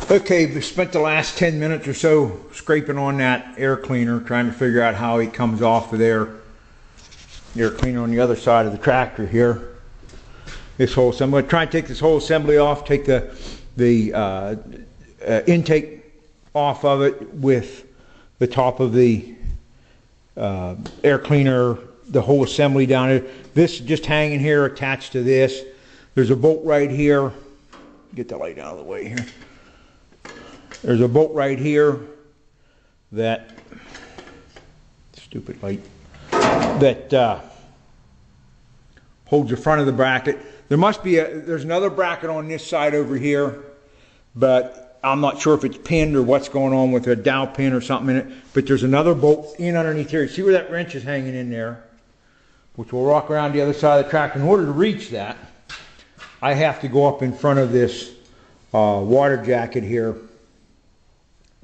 Okay, we spent the last 10 minutes or so scraping on that air cleaner, trying to figure out how it comes off of there. Air cleaner on the other side of the tractor here. This whole, so I'm going to try and take this whole assembly off, take the intake off of it with the top of the air cleaner, the whole assembly down there. This is just hanging here attached to this. There's a bolt right here. Get the light out of the way here. There's a bolt right here that, stupid light, that holds the front of the bracket. There must be there's another bracket on this side over here, but I'm not sure if it's pinned or what's going on with a dowel pin or something in it. But there's another bolt in underneath here. See where that wrench is hanging in there, which will rock around the other side of the tractor. In order to reach that, I have to go up in front of this water jacket here.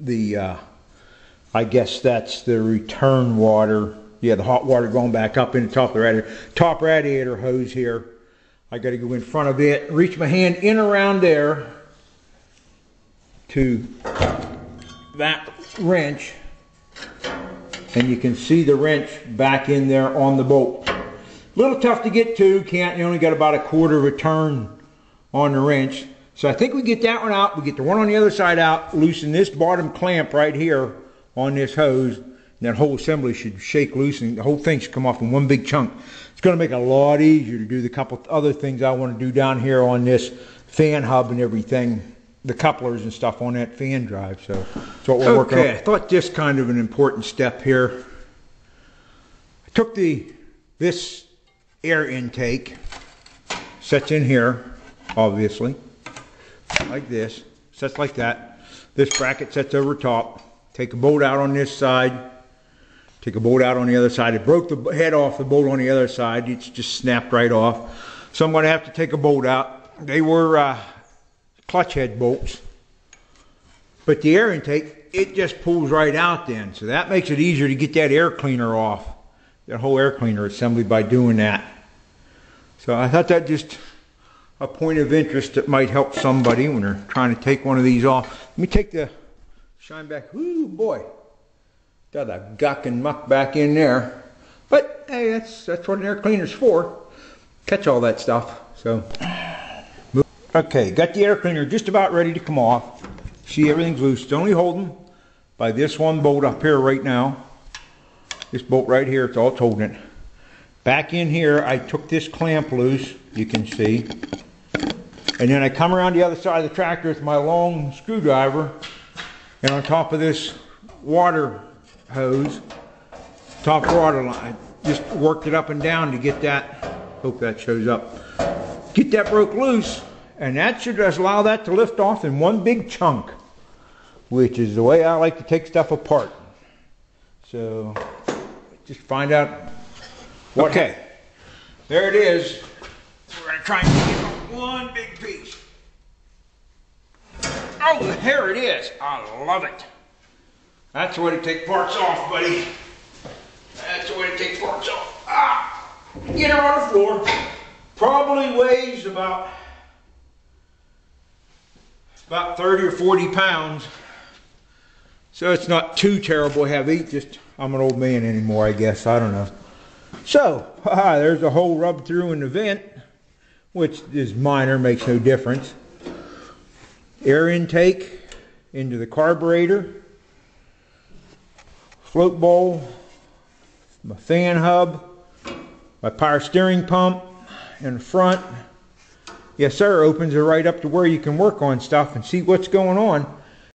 I guess that's the return water. Yeah, the hot water going back up in the top radiator hose here. I got to go in front of it, reach my hand in around there to that wrench, and you can see the wrench back in there on the bolt. A little tough to get to, you only got about a quarter of a turn on the wrench. So I think we get that one out, we get the one on the other side out, loosen this bottom clamp right here on this hose, and that whole assembly should shake loose and the whole thing should come off in one big chunk. It's going to make it a lot easier to do the couple other things I want to do down here on this fan hub and everything, the couplers and stuff on that fan drive. So that's what we're working on. I thought this kind of an important step here. I took this air intake, sets in here, obviously, like this, sets like that. This bracket sets over top. Take a bolt out on this side, take a bolt out on the other side. It broke the head off the bolt on the other side. It's just snapped right off. So I'm going to have to take a bolt out. They were clutch head bolts, but the air intake, it just pulls right out then. So that makes it easier to get that air cleaner off, that whole air cleaner assembly, by doing that. So I thought that just a point of interest that might help somebody when they're trying to take one of these off. Let me take the shine back. Ooh boy, got a guck and muck back in there. But hey, that's what an air cleaner's for. Catch all that stuff. So, okay, got the air cleaner just about ready to come off. See, everything's loose. It's only holding by this one bolt up here right now. This bolt right here, it's all it's holding it. Back in here, I took this clamp loose, you can see. And then I come around the other side of the tractor with my long screwdriver, and on top of this water hose, top water line, just worked it up and down to get that, hope that shows up, get that broke loose, and that should just allow that to lift off in one big chunk, which is the way I like to take stuff apart. So, just find out what. Okay, there it is. We're going to try and get it on one big piece. Oh, there it is. I love it. That's the way to take parts off, buddy. That's the way to take parts off. Ah! Get her on the floor. Probably weighs about 30 or 40 pounds. So it's not too terrible heavy. Just, I'm an old man anymore, I guess. I don't know. So, there's a hole rubbed through in the vent, which is minor, makes no difference. Air intake into the carburetor. Float bowl. My fan hub. My power steering pump in the front. Yes sir, opens it right up to where you can work on stuff and see what's going on.